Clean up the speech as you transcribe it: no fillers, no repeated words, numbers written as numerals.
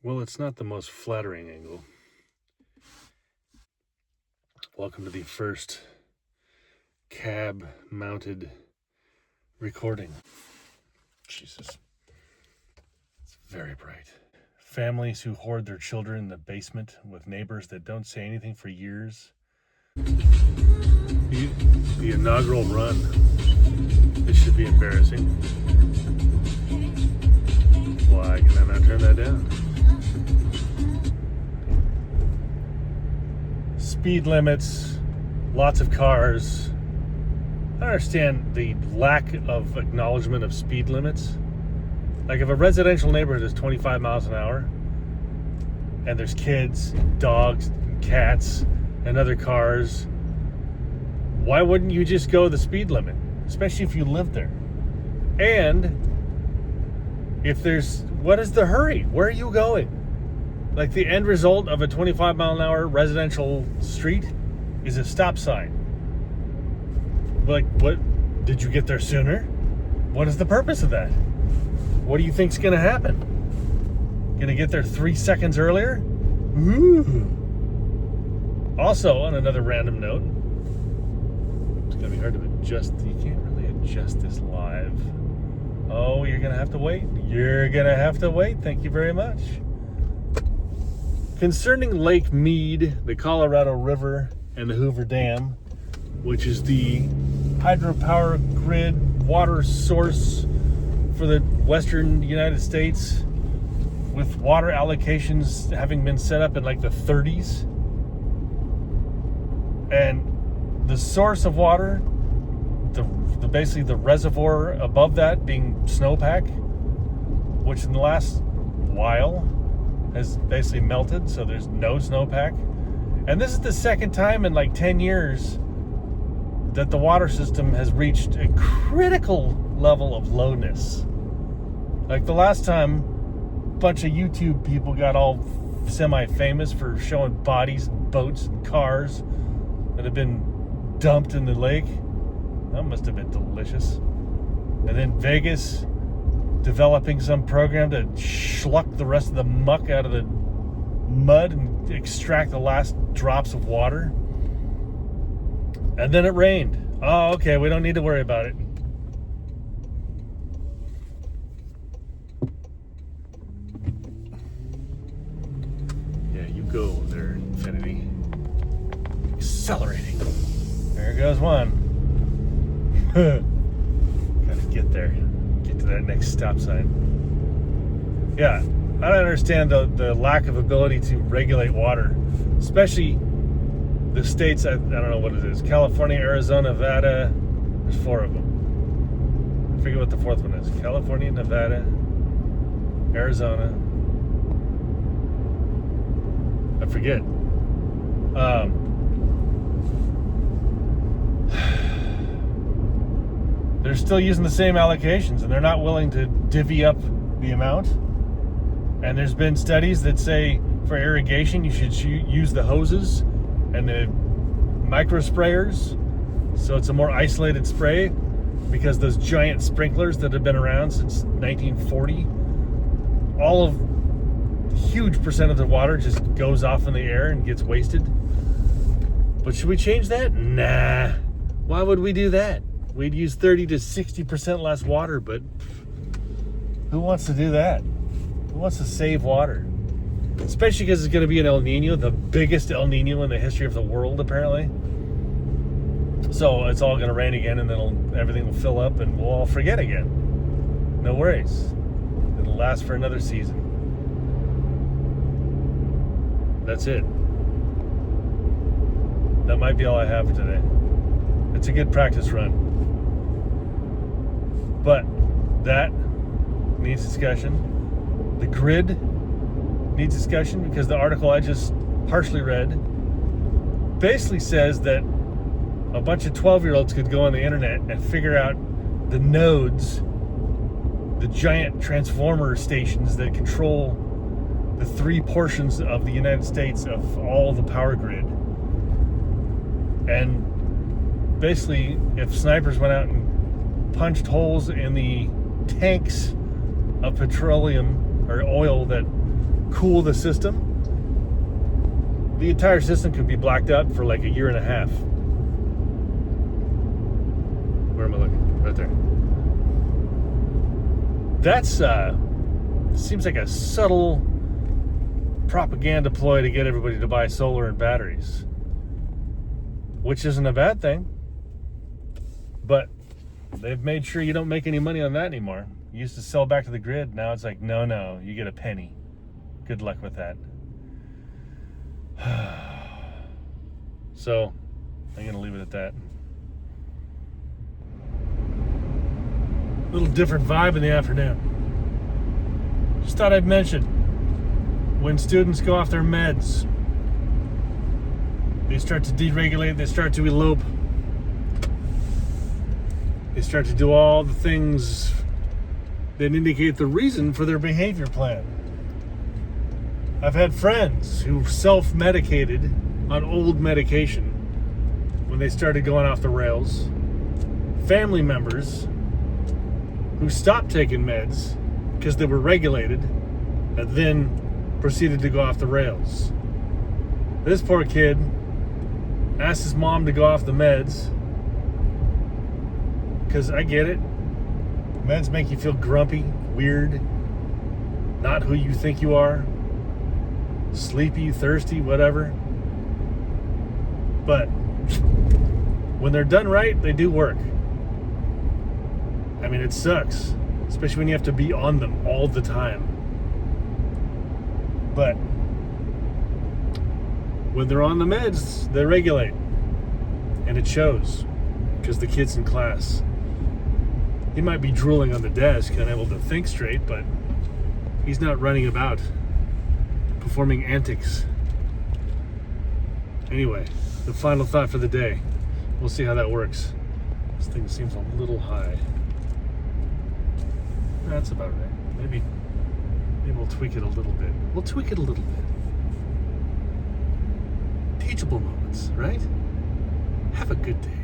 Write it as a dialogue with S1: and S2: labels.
S1: Well, it's not the most flattering angle. Welcome to the first cab-mounted recording. Jesus. It's very bright. Families who hoard their children in the basement with neighbors that don't say anything for years. The inaugural run. This should be embarrassing. Why can I not turn that down? Speed limits, lots of cars. I understand the lack of acknowledgement of speed limits. Like if a residential neighborhood is 25 miles an hour and there's kids, dogs, cats, and other cars, why wouldn't you just go the speed limit? Especially if you live there. And what is the hurry? Where are you going? Like the end result of a 25 mile an hour residential street is a stop sign. Like, what? Did you get there sooner? What is the purpose of that? What do you think's gonna happen? Gonna get there 3 seconds earlier? Ooh. Also, on another random note, it's gonna be hard to adjust. You can't really adjust this live. Oh, you're gonna have to wait. You're gonna have to wait. Thank you very much. Concerning Lake Mead, the Colorado River, and the Hoover Dam, which is the hydropower grid water source for the western United States, with water allocations having been set up in like the 30s. And the source of water, basically the reservoir above that being snowpack, which in the last while has basically melted, so there's no snowpack. And this is the second time in like 10 years that the water system has reached a critical level of lowness. Like the last time, a bunch of YouTube people got all semi-famous for showing bodies and boats and cars that have been dumped in the lake. That must have been delicious. And then Vegas developing some program to schluck the rest of the muck out of the mud and extract the last drops of water. And then it rained. Oh, okay, we don't need to worry about it. Yeah, you go there, Infinity. Accelerating. There goes one. Gotta get there. Get to that next stop sign. Yeah, I don't understand the lack of ability to regulate water, especially the states. I don't know what it is. California, Arizona, Nevada. There's 4 of them. I forget what the 4th one is. California, Nevada, Arizona. I forget. They're still using the same allocations, and they're not willing to divvy up the amount. And there's been studies that say for irrigation, you should use the hoses and the micro sprayers, so it's a more isolated spray, because those giant sprinklers that have been around since 1940, huge percent of the water just goes off in the air and gets wasted. But should we change that? Nah. Why would we do that? We'd use 30 to 60% less water, but who wants to do that? Who wants to save water? Especially because it's going to be an El Nino, the biggest El Nino in the history of the world, apparently. So it's all going to rain again, and then everything will fill up, and we'll all forget again. No worries. It'll last for another season. That's it. That might be all I have for today. It's a good practice run. But that needs discussion. The grid needs discussion, because the article I just partially read basically says that a bunch of 12-year-olds could go on the internet and figure out the nodes, the giant transformer stations that control the 3 portions of the United States of all the power grid. And basically, if snipers went out and punched holes in the tanks of petroleum or oil that cool the system, the entire system could be blacked out for like a year and a half. Where am I looking? Right there. That's seems like a subtle propaganda ploy to get everybody to buy solar and batteries, which isn't a bad thing, but they've made sure you don't make any money on that anymore. You used to sell back to the grid. Now it's like, no, you get a penny. Good luck with that. So I'm gonna leave it at that. A little different vibe in the afternoon. Just thought I'd mention, when students go off their meds, they start to deregulate, they start to elope, they start to do all the things that indicate the reason for their behavior plan. I've had friends who self-medicated on old medication when they started going off the rails. Family members who stopped taking meds because they were regulated and then proceeded to go off the rails. This poor kid asked his mom to go off the meds because I get it. Meds make you feel grumpy, weird, not who you think you are, sleepy, thirsty, whatever. But when they're done right, they do work. I mean, it sucks, especially when you have to be on them all the time. But when they're on the meds, they regulate. And it shows, because the kid's in class. He might be drooling on the desk, unable to think straight, but he's not running about performing antics. Anyway, the final thought for the day. We'll see how that works. This thing seems a little high. That's about right. Maybe we'll tweak it a little bit. We'll tweak it a little bit. Teachable moments, right? Have a good day.